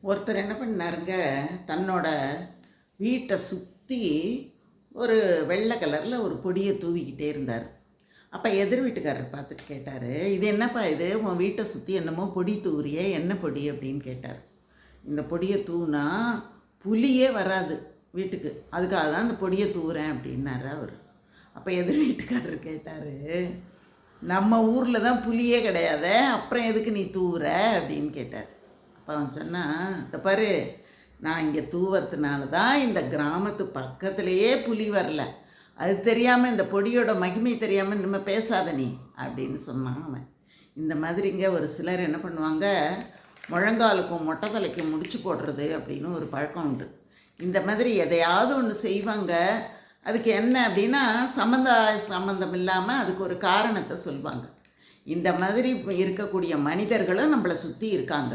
ஒருத்தர் என்ன பண்ணாருங்க, தன்னோட வீட்டை சுற்றி ஒரு வெள்ளை கலரில் ஒரு பொடியை தூவிக்கிட்டே இருந்தார். அப்போ எதிர் வீட்டுக்காரர் பார்த்துட்டு கேட்டார், இது என்னப்பா இது, உன் வீட்டை சுற்றி என்னமோ பொடி தூவுறியே, என்ன பொடி அப்படின்னு கேட்டார். இந்த பொடியை தூவுனா புலியே வராது வீட்டுக்கு, அதுக்காக தான் இந்த பொடியை தூவுறேன் அப்படின்னாரு அவர். அப்போ எதிர் வீட்டுக்காரர் கேட்டார், நம்ம ஊரில் தான் புலியே கிடையாதே, அப்புறம் எதுக்கு நீ தூவுற அப்படின்னு கேட்டார். அப்போ அவன் சொன்னான், இந்த பாரு, நான் இங்கே தூவறதுனால தான் இந்த கிராமத்து பக்கத்துலேயே புலி வரல, அது தெரியாமல், இந்த பொடியோட மகிமை தெரியாமல் இனிமேல் பேசாத நீ அப்படின்னு சொன்னான் அவன். இந்த மாதிரிங்க ஒரு சிலர் என்ன பண்ணுவாங்க, முழங்காலுக்கும் மொட்டை தலைக்கும் முடிச்சு போடுறது அப்படின்னு ஒரு பழக்கம் உண்டு. இந்த மாதிரி எதையாவது ஒன்று செய்வாங்க, அதுக்கு என்ன அப்படின்னா சம்மந்தம் இல்லாமல் அதுக்கு ஒரு காரணத்தை சொல்லுவாங்க. இந்த மாதிரி இருக்கக்கூடிய மனிதர்களும் நம்மளை சுற்றி இருக்காங்க.